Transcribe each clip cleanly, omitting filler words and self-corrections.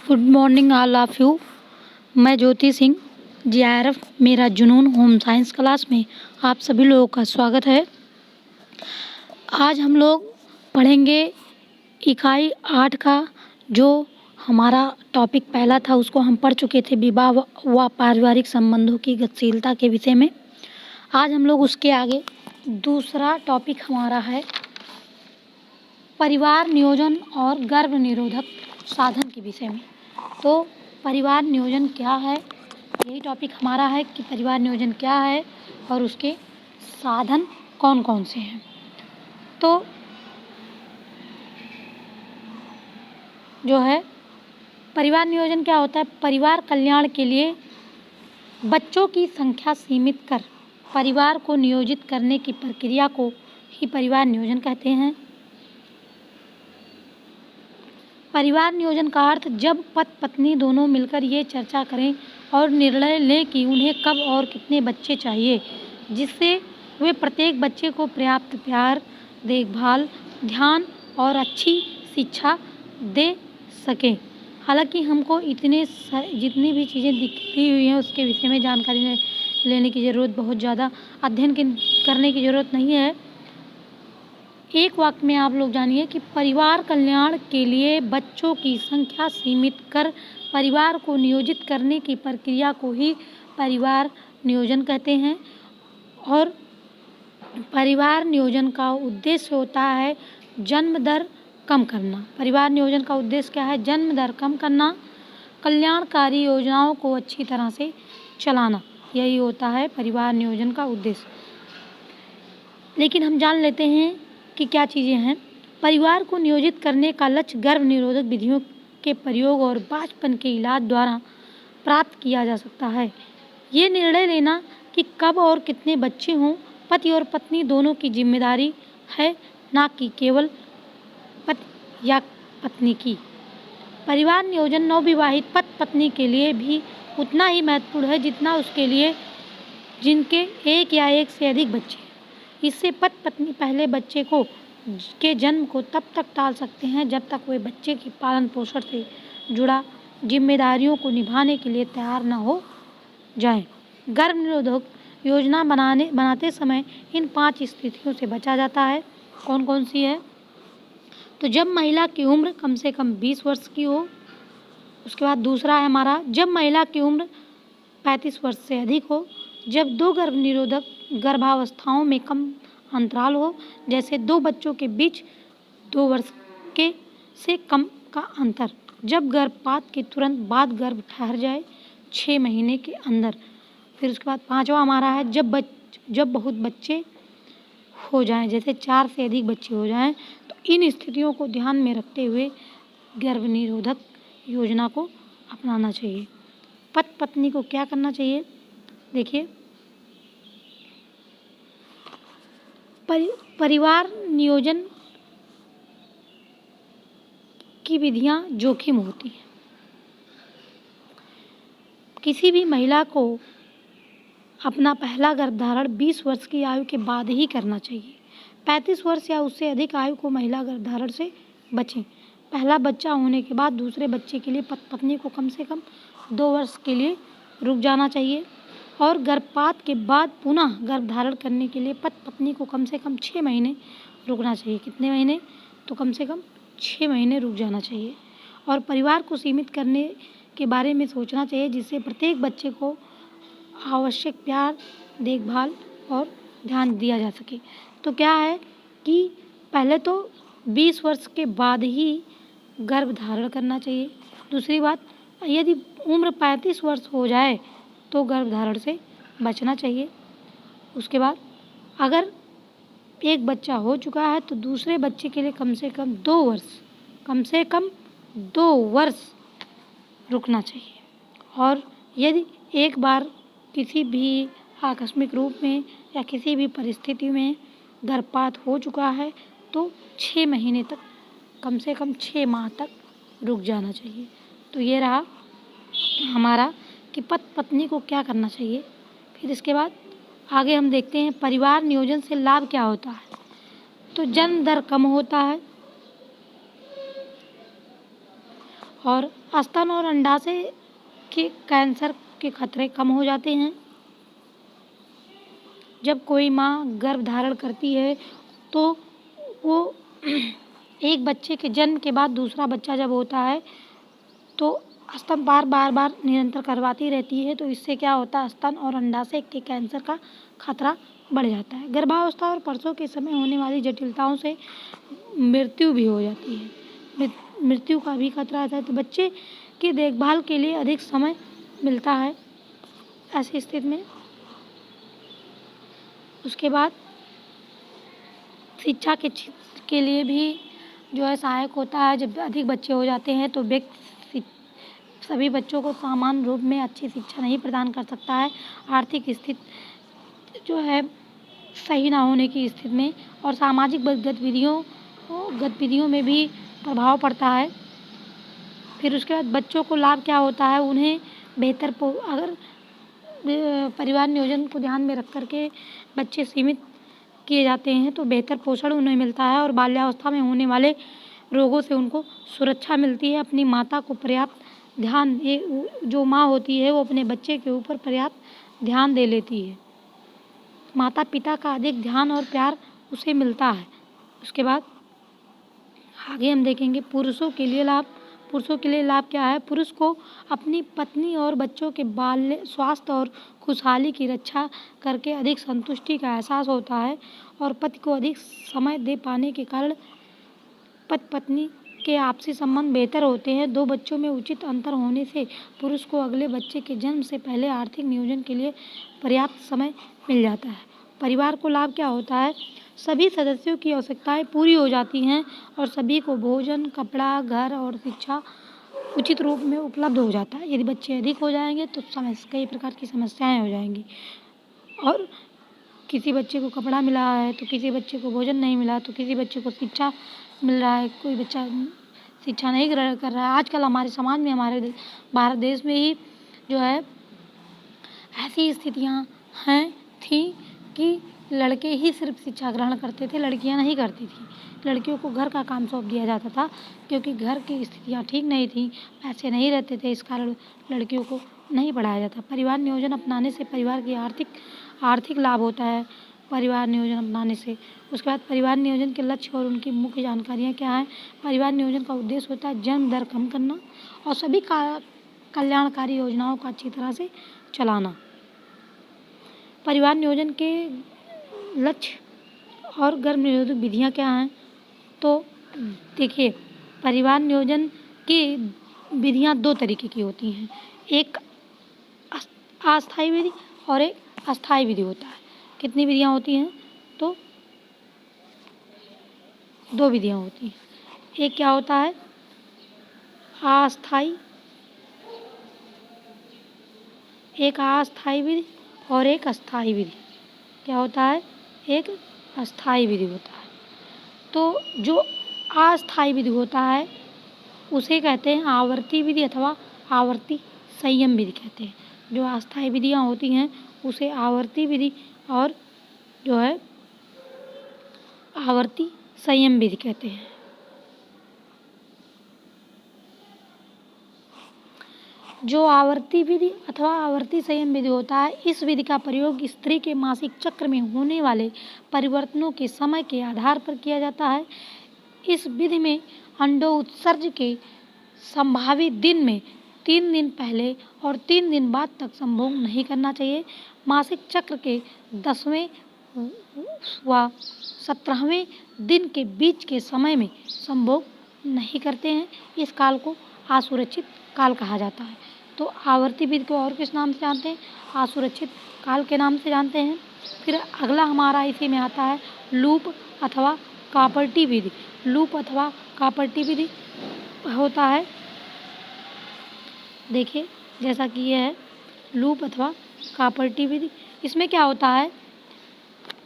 Good morning all of you. मैं Jyoti Singh GRF मेरा जुनून होम साइंस क्लास में आप सभी लोगों का स्वागत है। आज हम लोग पढ़ेंगे इकाई 8 का जो हमारा टॉपिक पहला था उसको हम पढ़ चुके थे, विवाह व पारिवारिक संबंधों की गतिशीलता के विषय में। आज हम लोग उसके आगे दूसरा टॉपिक हमारा है परिवार नियोजन और गर्भ निरोधक साधन के विषय में। तो परिवार नियोजन क्या है, यही टॉपिक हमारा है कि परिवार नियोजन क्या है और उसके साधन कौन कौन से हैं। तो जो है परिवार नियोजन क्या होता है, परिवार कल्याण के लिए बच्चों की संख्या सीमित कर परिवार को नियोजित करने की प्रक्रिया को ही परिवार नियोजन कहते हैं। परिवार नियोजन का अर्थ जब पति पत्नी दोनों मिलकर ये चर्चा करें और निर्णय लें कि उन्हें कब और कितने बच्चे चाहिए, जिससे वे प्रत्येक बच्चे को पर्याप्त प्यार, देखभाल, ध्यान और अच्छी शिक्षा दे सकें। हालांकि हमको जितनी भी चीज़ें दिखती हुई हैं उसके विषय में जानकारी लेने की ज़रूरत बहुत ज़्यादा अध्ययन करने की ज़रूरत नहीं है। एक वाक्य में आप लोग जानिए कि परिवार कल्याण के लिए बच्चों की संख्या सीमित कर परिवार को नियोजित करने की प्रक्रिया को ही परिवार नियोजन कहते हैं। और परिवार नियोजन का उद्देश्य होता है जन्म दर कम करना। परिवार नियोजन का उद्देश्य क्या है? जन्म दर कम करना, कल्याणकारी योजनाओं को अच्छी तरह से चलाना, यही होता है परिवार नियोजन का उद्देश्य। लेकिन हम जान लेते हैं कि क्या चीज़ें हैं। परिवार को नियोजित करने का लक्ष्य गर्भ निरोधक विधियों के प्रयोग और बचपन के इलाज द्वारा प्राप्त किया जा सकता है। ये निर्णय लेना कि कब और कितने बच्चे हों पति और पत्नी दोनों की जिम्मेदारी है, ना कि केवल पति या पत्नी की। परिवार नियोजन नवविवाहित पति पत्नी के लिए भी उतना ही महत्वपूर्ण है जितना उसके लिए जिनके एक या एक से अधिक बच्चे। इससे पति पत्नी पहले बच्चे के जन्म को तब तक टाल सकते हैं जब तक वे बच्चे की पालन पोषण से जुड़ा जिम्मेदारियों को निभाने के लिए तैयार न हो जाएं। गर्भ निरोधक योजना बनाते समय इन 5 स्थितियों से बचा जाता है। कौन कौन सी है? तो जब महिला की उम्र कम से कम 20 वर्ष की हो। उसके बाद दूसरा है हमारा जब महिला की उम्र 35 वर्ष से अधिक हो। जब 2 गर्भ निरोधक गर्भावस्थाओं में कम अंतराल हो, जैसे 2 बच्चों के बीच 2 वर्ष के से कम का अंतर। जब गर्भपात के तुरंत बाद गर्भ ठहर जाए 6 महीने के अंदर। फिर उसके बाद 5वां हमारा है जब बहुत बच्चे हो जाएं, जैसे 4 से अधिक बच्चे हो जाएं, तो इन स्थितियों को ध्यान में रखते हुए गर्भ निरोधक योजना को अपनाना चाहिए। पति पत्नी को क्या करना चाहिए? देखिए, परिवार नियोजन की विधियां जोखिम होती हैं। किसी भी महिला को अपना पहला गर्भधारण 20 वर्ष की आयु के बाद ही करना चाहिए। 35 वर्ष या उससे अधिक आयु को महिला गर्भधारण से बचें। पहला बच्चा होने के बाद दूसरे बच्चे के लिए पत्नी को कम से कम 2 वर्ष के लिए रुक जाना चाहिए। और गर्भपात के बाद पुनः गर्भधारण करने के लिए पति पत्नी को कम से कम 6 महीने रुकना चाहिए। कितने महीने? तो कम से कम 6 महीने रुक जाना चाहिए। और परिवार को सीमित करने के बारे में सोचना चाहिए, जिससे प्रत्येक बच्चे को आवश्यक प्यार, देखभाल और ध्यान दिया जा सके। तो क्या है कि पहले तो 20 वर्ष के बाद ही गर्भधारण करना चाहिए। दूसरी बात, यदि उम्र 35 वर्ष हो जाए तो गर्भधारण से बचना चाहिए। उसके बाद अगर एक बच्चा हो चुका है तो दूसरे बच्चे के लिए कम से कम 2 वर्ष रुकना चाहिए। और यदि एक बार किसी भी आकस्मिक रूप में या किसी भी परिस्थिति में गर्भपात हो चुका है तो 6 महीने तक, कम से कम 6 माह तक रुक जाना चाहिए। तो ये रहा हमारा कि पति पत्नी को क्या करना चाहिए। फिर इसके बाद आगे हम देखते हैं परिवार नियोजन से लाभ क्या होता है। तो जन्म दर कम होता है और स्तन और अंडाशय के कैंसर के खतरे कम हो जाते हैं। जब कोई माँ गर्भ धारण करती है तो वो एक बच्चे के जन्म के बाद दूसरा बच्चा जब होता है तो स्तनपान बार बार निरंतर करवाती रहती है, तो इससे क्या होता है, स्तन और अंडाशय के कैंसर का खतरा बढ़ जाता है। गर्भावस्था और प्रसव के समय होने वाली जटिलताओं से मृत्यु भी हो जाती है, मृत्यु का भी खतरा रहता है। तो बच्चे की देखभाल के लिए अधिक समय मिलता है ऐसी स्थिति में। उसके बाद शिक्षा के लिए भी जो है सहायक होता है। जब अधिक बच्चे हो जाते हैं तो व्यक्ति सभी बच्चों को समान रूप में अच्छी शिक्षा नहीं प्रदान कर सकता है। आर्थिक स्थिति जो है सही ना होने की स्थिति में और सामाजिक गतिविधियों में भी प्रभाव पड़ता है। फिर उसके बाद बच्चों को लाभ क्या होता है, उन्हें बेहतर अगर परिवार नियोजन को ध्यान में रख करके बच्चे सीमित किए जाते हैं तो बेहतर पोषण उन्हें मिलता है और बाल्यावस्था में होने वाले रोगों से उनको सुरक्षा मिलती है। अपनी माता को पर्याप्त ध्यान, जो माँ होती है वो अपने बच्चे के ऊपर पर्याप्त ध्यान दे लेती है। माता पिता का अधिक ध्यान और प्यार उसे मिलता है। उसके बाद आगे हम देखेंगे पुरुषों के लिए लाभ क्या है। पुरुष को अपनी पत्नी और बच्चों के बाल्य स्वास्थ्य और खुशहाली की रक्षा करके अधिक संतुष्टि का एहसास होता है और पति को अधिक समय दे पाने के कारण पति पत्नी के आपसी संबंध बेहतर होते हैं। दो बच्चों में उचित अंतर होने से पुरुष को अगले बच्चे के जन्म से पहले आर्थिक नियोजन के लिए पर्याप्त समय मिल जाता है। परिवार को लाभ क्या होता है, सभी सदस्यों की आवश्यकताएं पूरी हो जाती हैं और सभी को भोजन, कपड़ा, घर और शिक्षा उचित रूप में उपलब्ध हो जाता है। यदि बच्चे अधिक हो जाएंगे तो कई प्रकार की समस्याएं हो जाएंगी और किसी बच्चे को कपड़ा मिला है तो किसी बच्चे को भोजन नहीं मिला, तो किसी बच्चे को शिक्षा मिल रहा है, कोई बच्चा शिक्षा नहीं ग्रहण कर रहा है। आजकल हमारे समाज में, हमारे भारत देश में ही जो है ऐसी स्थितियाँ थी कि लड़के ही सिर्फ शिक्षा ग्रहण करते थे, लड़कियां नहीं करती थी। लड़कियों को घर का काम सौंप दिया जाता था क्योंकि घर की स्थितियाँ ठीक नहीं थी, पैसे नहीं रहते थे, इस कारण लड़कियों को नहीं पढ़ाया जाता। परिवार नियोजन अपनाने से परिवार की आर्थिक लाभ होता है। परिवार नियोजन अपनाने से उसके बाद परिवार नियोजन के लक्ष्य और उनकी मुख्य जानकारियाँ क्या हैं। परिवार नियोजन का उद्देश्य होता है जन्म दर कम करना और सभी कल्याणकारी योजनाओं का अच्छी तरह से चलाना। परिवार नियोजन के लक्ष्य और गर्भ निरोधक विधियाँ क्या हैं, तो देखिए परिवार नियोजन की विधियाँ दो तरीके की होती हैं, एक अस्थायी विधि और एक अस्थायी विधि होता है। कितनी विधियाँ होती हैं, तो दो विधियाँ होती हैं। एक क्या होता है अस्थायी विधि और एक अस्थायी विधि। क्या होता है, एक अस्थायी विधि होता है। तो जो अस्थायी विधि होता है उसे कहते हैं आवर्ती विधि अथवा आवर्ती संयम विधि कहते हैं। जो अस्थायी विधियाँ होती हैं उसे आवर्ती विधि और जो है आवर्ती संयम विधि कहते हैं। जो आवर्ती विधि अथवा आवर्ती संयम विधि होता है, इस विधि का प्रयोग स्त्री के मासिक चक्र में होने वाले परिवर्तनों के समय के आधार पर किया जाता है। इस विधि में अंडों उत्सर्ज के संभावित दिन में 3 दिन पहले और 3 दिन बाद तक संभोग नहीं करना चाहिए। मासिक चक्र के 10वें व 17वें दिन के बीच के समय में संभोग नहीं करते हैं। इस काल को असुरक्षित काल कहा जाता है। तो आवर्ती विधि को और किस नाम से जानते हैं, असुरक्षित काल के नाम से जानते हैं। फिर अगला हमारा इसी में आता है लूप अथवा कापर्टी विधि। लूप अथवा कापर्टी विधि होता है, देखिए जैसा कि यह है लूप अथवा कापर्टी विधि। इसमें क्या होता है,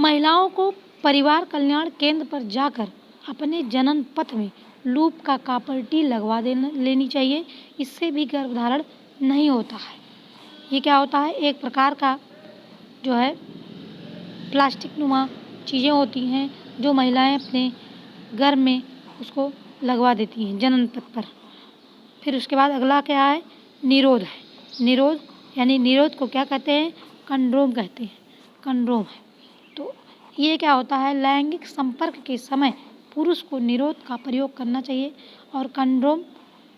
महिलाओं को परिवार कल्याण केंद्र पर जाकर अपने जनन पथ में लूप का कापर्टी लगवा लेनी चाहिए। इससे भी गर्भधारण नहीं होता है। ये क्या होता है, एक प्रकार का जो है प्लास्टिक नुमा चीज़ें होती हैं जो महिलाएं अपने गर्भ में उसको लगवा देती हैं जनन पथ पर। फिर उसके बाद अगला क्या है, निरोध है। निरोध यानी निरोध को क्या कहते हैं, कंडोम कहते हैं, कंडोम है। तो ये क्या होता है, लैंगिक संपर्क के समय पुरुष को निरोध का प्रयोग करना चाहिए और कंडोम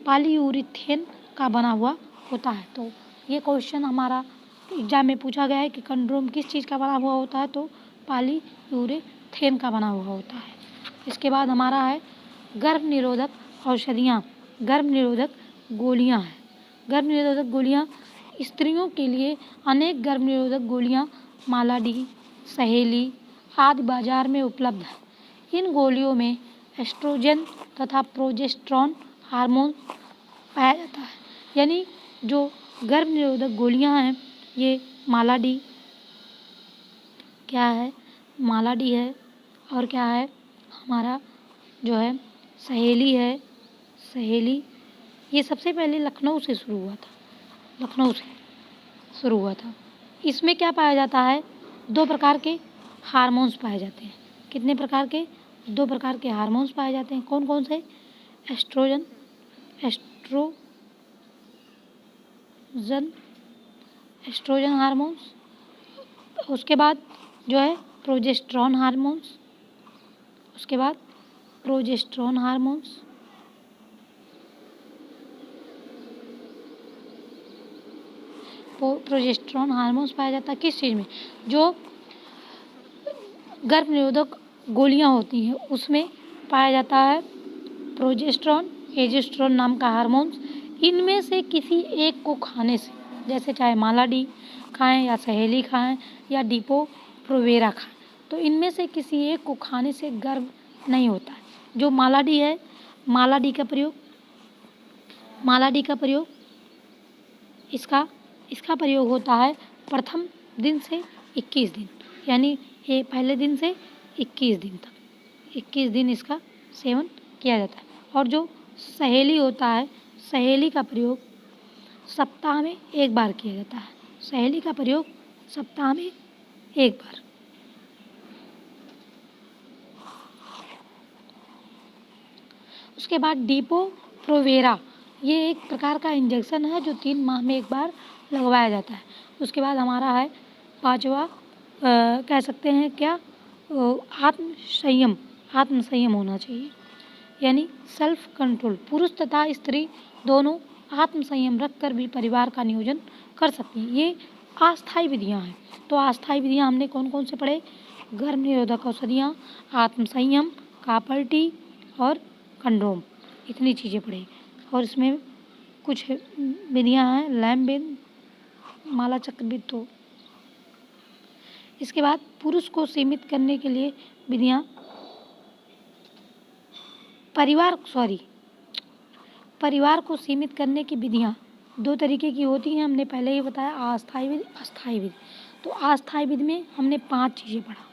पॉलीयूरेथेन का बना हुआ होता है। तो ये क्वेश्चन हमारा एग्जाम में पूछा गया है कि कंडोम किस चीज़ का बना हुआ होता है, तो पॉलीयूरेथेन का बना हुआ होता है। इसके बाद हमारा है गर्भ निरोधक औषधियाँ, गर्भ निरोधक गोलियाँ हैं। गर्भ निरोधक गोलियाँ, स्त्रियों के लिए अनेक गर्भ निरोधक गोलियाँ मालाडी, सहेली आदि बाजार में उपलब्ध है। इन गोलियों में एस्ट्रोजन तथा प्रोजेस्टेरॉन हार्मोन पाया जाता है। यानी जो गर्भ निरोधक गोलियाँ हैं, ये मालाडी क्या है, मालाडी है, और क्या है हमारा जो है सहेली है। सहेली ये सबसे पहले लखनऊ से शुरू हुआ था, लखनऊ से शुरू हुआ था। इसमें क्या पाया जाता है, 2 प्रकार के हार्मोन्स पाए जाते हैं। कितने प्रकार के, 2 प्रकार के हार्मोन्स पाए जाते हैं। कौन कौन से, एस्ट्रोजन, एस्ट्रोजन हार्मोन्स, उसके बाद जो है प्रोजेस्टेरॉन हार्मोन्स, उसके बाद प्रोजेस्टेरॉन हार्मोन्स, प्रोजेस्टेरॉन हार्मोन्स पाया जाता है किस चीज़ में, जो गर्भ निरोधक गोलियां होती हैं उसमें पाया जाता है प्रोजेस्टेरॉन, एजेस्ट्रोन नाम का हार्मोन्स। इनमें से किसी एक को खाने से, जैसे चाहे मालाडी खाएं या सहेली खाएं या डिपो प्रोवेरा खाएं, तो इनमें से किसी एक को खाने से गर्भ नहीं होता है। जो मालाडी है, मालाडी का प्रयोग इसका प्रयोग होता है प्रथम दिन से 21 दिन, यानी ये पहले दिन से 21 दिन तक, 21 दिन इसका सेवन किया जाता है। और जो सहेली होता है, सहेली का प्रयोग सप्ताह में 1 बार किया जाता है। सहेली का प्रयोग सप्ताह में 1 बार। उसके बाद डिपो प्रोवेरा, ये एक प्रकार का इंजेक्शन है जो 3 माह में 1 बार लगवाया जाता है। उसके बाद हमारा है 5वां, कह सकते हैं क्या, आत्मसंयम होना चाहिए, यानी सेल्फ कंट्रोल। पुरुष तथा स्त्री दोनों आत्मसंयम रखकर भी परिवार का नियोजन कर सकते हैं। ये अस्थायी विधियाँ हैं। तो अस्थायी विधियाँ हमने कौन कौन से पढ़े, गर्भ निरोधक औषधियाँ, आत्मसंयम, कापल्टी और कंडोम, इतनी चीज़ें पढ़े। और इसमें कुछ विधियाँ हैं, लैम्बिन, माला चक्रविद। तो इसके बाद पुरुष को सीमित करने के लिए विधियाँ, परिवार को सीमित करने की विधियाँ 2 तरीके की होती हैं, हमने पहले ही बताया, अस्थायी विधि, अस्थायी विधि। तो अस्थायी विधि में हमने 5 चीज़ें पढ़ा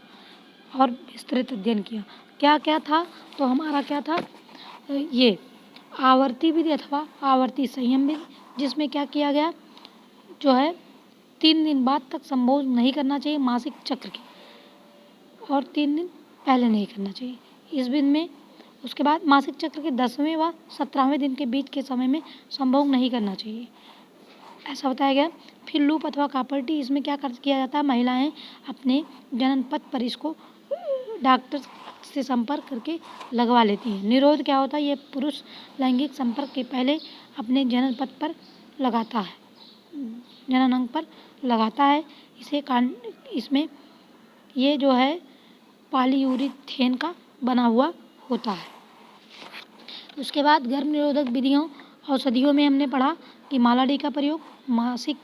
और विस्तृत अध्ययन किया। क्या क्या था, तो हमारा क्या था, ये आवर्ती विधि अथवा आवर्ती संयम विधि, जिसमें क्या किया गया, जो है 3 दिन बाद तक संभोग नहीं करना चाहिए मासिक चक्र की, और 3 दिन पहले नहीं करना चाहिए इस विधि में। उसके बाद मासिक चक्र के 10वें व 17वें दिन के बीच के समय में संभोग नहीं करना चाहिए, ऐसा बताया गया। फिर लूप अथवा कापल्टी, इसमें क्या किया जाता है, महिलाएं अपने जननपथ पर इसको डॉक्टर से संपर्क करके लगवा लेती हैं। निरोध क्या होता है, ये पुरुष लैंगिक संपर्क के पहले अपने जननपथ पर लगाता है, जनन अंग पर लगाता है। इसमें ये जो है पॉलीयूरेथेन का बना हुआ होता है। उसके बाद गर्भ निरोधक विधियों औषधियों में हमने पढ़ा कि मालाडी का प्रयोग मासिक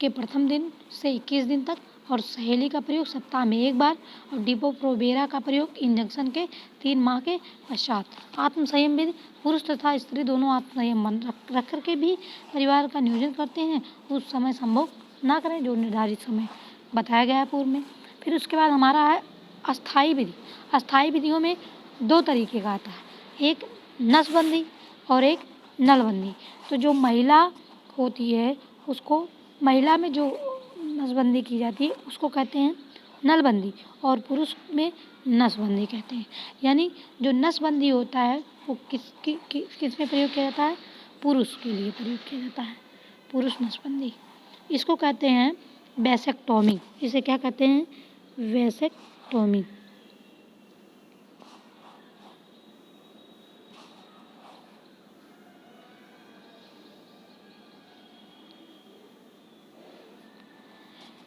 के प्रथम दिन से 21 दिन तक, और सहेली का प्रयोग सप्ताह में 1 बार, और डिपो प्रोवेरा का प्रयोग इंजेक्शन के 3 माह के पश्चात। आत्मसंयम विधि, पुरुष तथा स्त्री दोनों आत्मसंयम रख करके भी परिवार का नियोजन करते हैं, उस समय संभोग ना करें जो निर्धारित समय बताया गया है पूर्व में। फिर उसके बाद हमारा है अस्थायी विधि। अस्थायी विधियों में 2 तरीके का आता है, एक नसबंदी और एक नलबंदी। तो जो महिला होती है उसको, महिला में जो नसबंदी की जाती है उसको कहते हैं नलबंदी, और पुरुष में नसबंदी कहते हैं। यानी जो नसबंदी होता है वो किस में प्रयोग किया जाता है, पुरुष के लिए प्रयोग किया जाता है, पुरुष नसबंदी। इसको कहते हैं वैसेक्टोमी। इसे क्या कहते हैं? वैसेक्टोमी।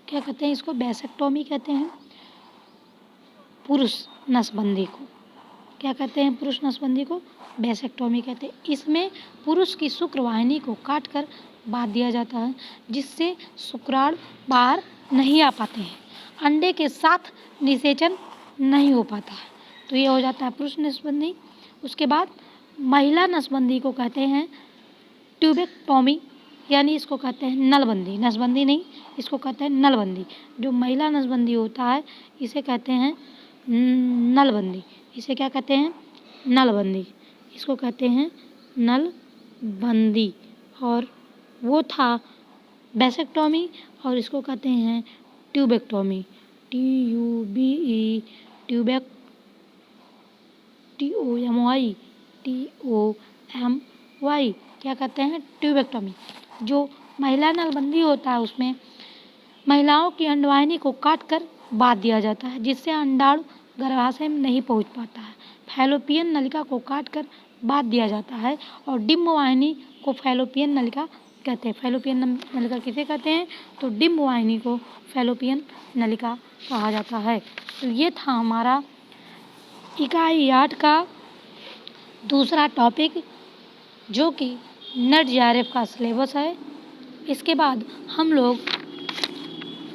क्या कहते हैं इसको? वैसेक्टोमी कहते हैं पुरुष नसबंदी को। क्या कहते हैं पुरुष नसबंदी को? वैसेक्टोमी कहते हैं। इसमें पुरुष की शुक्रवाहिनी को काटकर बांध दिया जाता है, जिससे शुक्राणु बाहर नहीं आ पाते हैं, अंडे के साथ निषेचन नहीं हो पाता है। तो ये हो जाता है पुरुष नसबंदी। उसके बाद महिला नसबंदी को कहते हैं ट्यूबेक्टोमी, यानी इसको कहते हैं नलबंदी। नसबंदी नहीं, इसको कहते हैं नलबंदी। जो महिला नसबंदी होता है इसे कहते हैं नलबंदी। इसे क्या कहते हैं? नलबंदी। इसको कहते हैं नलबंदी। और वो था वैसेक्टोमी, और इसको कहते हैं ट्यूबेक्टोमी। TUBE, ट्यूबेक, TOMY, क्या कहते हैं? ट्यूबेक्टोमी। जो महिला नलबंदी होता है उसमें महिलाओं की अंडवाहिनी को काटकर बांध दिया जाता है, जिससे अंडाणु गर्भाशय में नहीं पहुंच पाता है। फैलोपियन नलिका को काटकर बांध दिया जाता है, और डिम्ब वाहिनी को फैलोपियन नलिका कहते हैं। फैलोपियन नलिका किसे कहते हैं? तो डिम्ब वाहिनी को फैलोपियन नलिका कहा जाता है। तो ये था हमारा इकाई 8 का दूसरा टॉपिक, जो कि नेट JRF का सिलेबस है। इसके बाद हम लोग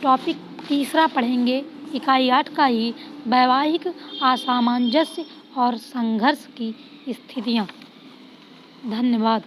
टॉपिक तीसरा पढ़ेंगे, इकाई 8 का ही, वैवाहिक असामंजस्य और संघर्ष की स्थितियाँ। धन्यवाद।